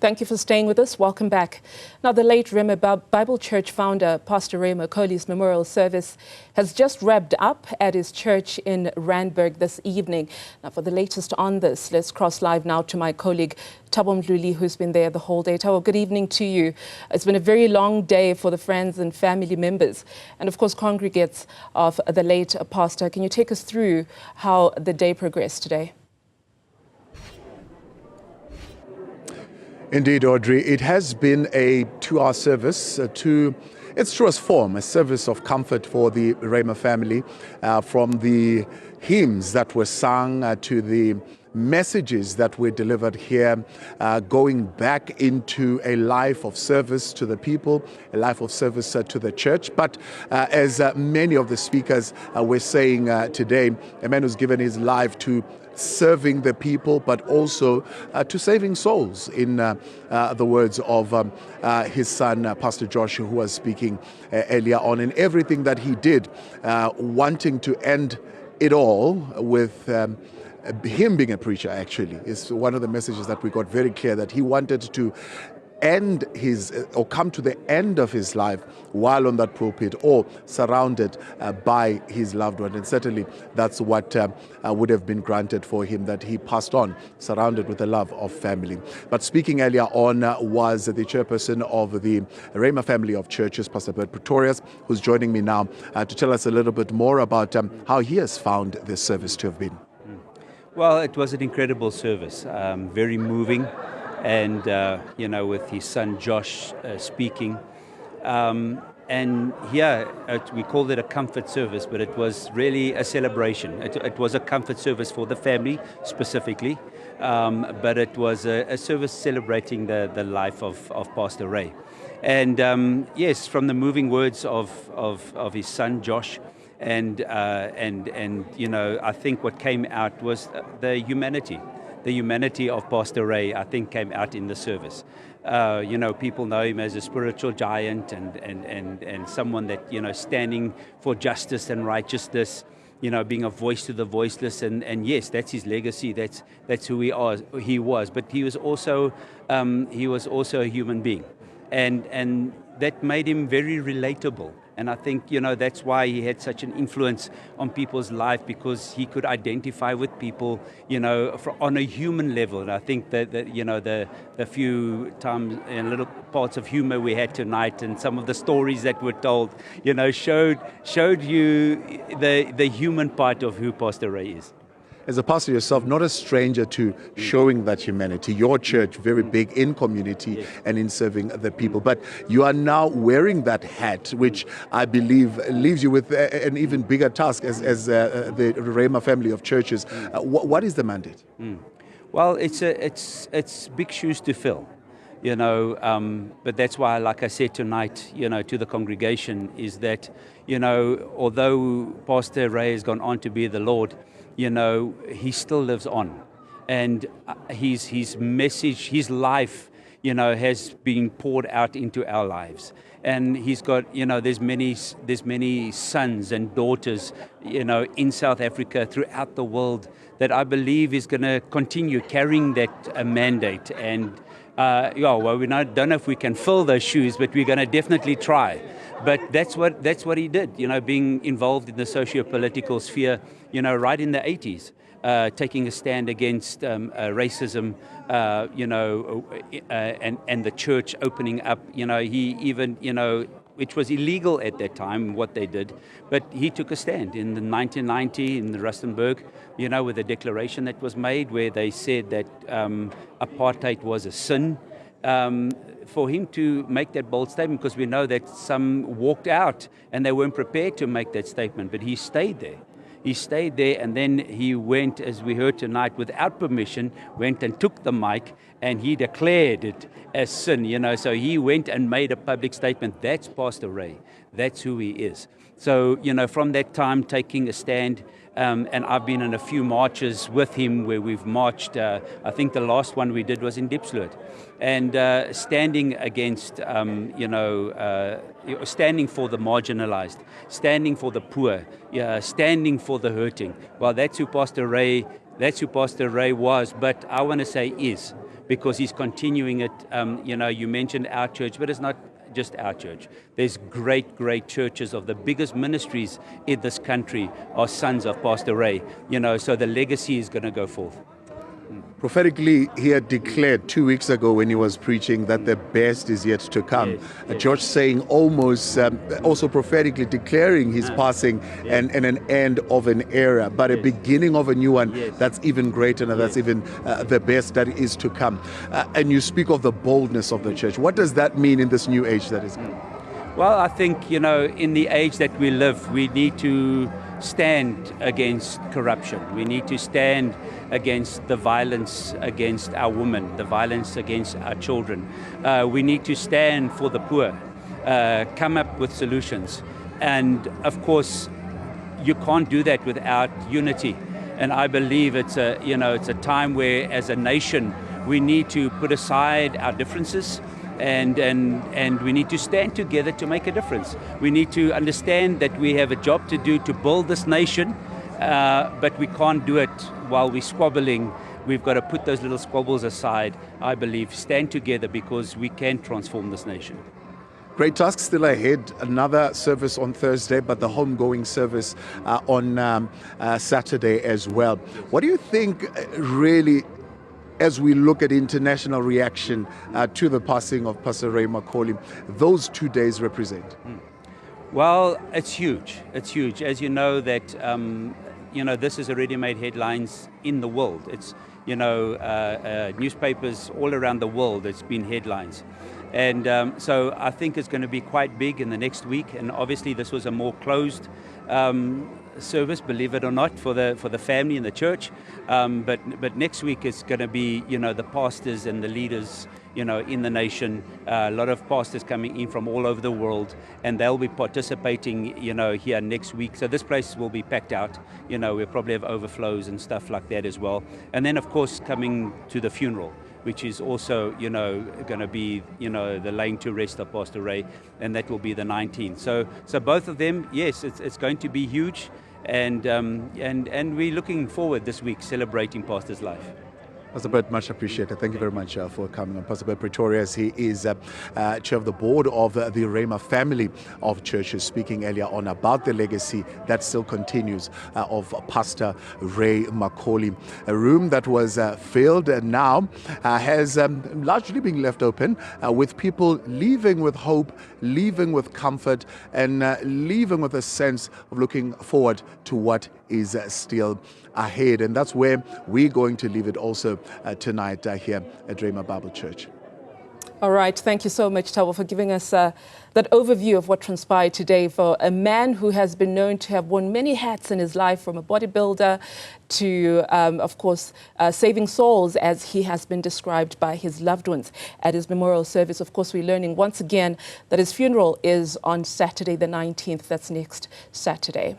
Thank you for staying with us. Welcome back. Now, the late Rhema Bible Church founder, Pastor Ray McCauley's memorial service has just wrapped up at his church in Randburg this evening. Now, for the latest on this, let's cross live now to my colleague, Thabo Mdluli, who's been there the whole day. Thabo, good evening to you. It's been a very long day for the friends and family members and, of course, congregates of the late pastor. Can you take us through how the day progressed today? Indeed, Audrey, it has been a 2-hour service to its truest form, a service of comfort for the Rhema family, from the hymns that were sung to the messages that were delivered here, going back into a life of service to the people, a life of service to the church. But as many of the speakers were saying today, a man who's given his life to serving the people, but also to saving souls, in the words of his son, Pastor Josh, who was speaking earlier on, and everything that he did, wanting to end it all with him being a preacher, actually, is one of the messages that we got very clear, that he wanted to end his, or come to the end of his life while on that pulpit, or surrounded by his loved one. And certainly that's what would have been granted for him, that he passed on, surrounded with the love of family. But speaking earlier on was the chairperson of the Rhema family of churches, Pastor Bert Pretorius, who's joining me now to tell us a little bit more about how he has found this service to have been. Well, it was an incredible service, very moving. And, with his son Josh speaking. And here, we called it a comfort service, but it was really a celebration. It was a comfort service for the family specifically, but it was a service celebrating the life of Pastor Ray. And yes, from the moving words of his son Josh, and I think what came out was the humanity. The humanity of Pastor Ray, I think, came out in the service. People know him as a spiritual giant and someone that, standing for justice and righteousness, being a voice to the voiceless. And yes, that's his legacy. That's who he was. But he was also a human being. And that made him very relatable. And I think, that's why he had such an influence on people's life, because he could identify with people, on a human level. And I think that the few times and little parts of humor we had tonight, and some of the stories that were told, showed you the human part of who Pastor Ray is. As a pastor yourself, not a stranger to showing that humanity. Your church, very big in community and in serving the people. But you are now wearing that hat, which I believe leaves you with an even bigger task as the Rhema family of churches. What is the mandate? Well, it's big shoes to fill. But that's why, like I said tonight, to the congregation, is that, although Pastor Ray has gone on to be the Lord, he still lives on, and his message, his life, has been poured out into our lives. And he's got, there's many sons and daughters, in South Africa, throughout the world, that I believe is going to continue carrying that mandate. And we don't know if we can fill those shoes, but we're going to definitely try. But that's what he did, being involved in the socio-political sphere, right in the 80s, taking a stand against racism, and the church opening up. He even, which was illegal at that time, what they did, but he took a stand in 1990 in the Randburg, with a declaration that was made where they said that apartheid was a sin. For him to make that bold statement, because we know that some walked out and they weren't prepared to make that statement, but he stayed there. He stayed there, and then he went, as we heard tonight, without permission, went and took the mic, and he declared it as sin, so he went and made a public statement. That's Pastor Ray. That's who he is. So, from that time, taking a stand, and I've been in a few marches with him where we've marched. I think the last one we did was in Diepsloot, and standing against, standing for the marginalized, standing for the poor, standing for the hurting. Well, that's who Pastor Ray was, but I want to say is. because he's continuing it. You mentioned our church, but it's not just our church. There's great, great churches of the biggest ministries in this country are sons of Pastor Ray, so the legacy is going to go forth. Prophetically, he had declared 2 weeks ago when he was preaching that the best is yet to come. Yes. George saying almost, also prophetically declaring his passing and an end of an era, but a beginning of a new one that's even greater and that's even the best that is to come. And you speak of the boldness of the church. What does that mean in this new age that is coming? Well, I think, in the age that we live, we need to stand against corruption. We need to stand against the violence against our women, the violence against our children. We need to stand for the poor, come up with solutions. And of course, you can't do that without unity. And I believe it's a time where, as a nation, we need to put aside our differences and we need to stand together to make a difference. We need to understand that we have a job to do to build this nation, but we can't do it while we're squabbling. We've got to put those little squabbles aside, I believe, stand together, because we can transform this nation. Great task still ahead. Another service on Thursday, but the homegoing service on Saturday as well. What do you think really, as we look at international reaction to the passing of Pastor Ray McCauley, those 2 days represent? Well, it's huge. It's huge. As you know, that this has already made headlines in the world. It's newspapers all around the world. It's been headlines, and so I think it's going to be quite big in the next week. And obviously, this was a more closed service, believe it or not, for the family and the church. But next week is going to be, the pastors and the leaders, in the nation. A lot of pastors coming in from all over the world, and they'll be participating, here next week. So this place will be packed out. We'll probably have overflows and stuff like that as well. And then, of course, coming to the funeral, which is also, going to be, the laying to rest of Pastor Ray, and that will be the 19th. So both of them, yes, it's going to be huge, and we're looking forward this week celebrating Pastor's life. Pastor Bert, much appreciated. Thank you very much for coming on. Pastor Bert Pretorius, he is chair of the board of the Rhema family of churches, speaking earlier on about the legacy that still continues of Pastor Ray McCauley. A room that was filled now has largely been left open with people leaving with hope, leaving with comfort, and leaving with a sense of looking forward to what is still ahead. And that's where we're going to leave it also tonight here at Rhema Bible Church. All right. Thank you so much, Thabo, for giving us that overview of what transpired today for a man who has been known to have worn many hats in his life, from a bodybuilder to, of course, saving souls, as he has been described by his loved ones at his memorial service. Of course, we're learning once again that his funeral is on Saturday the 19th. That's next Saturday.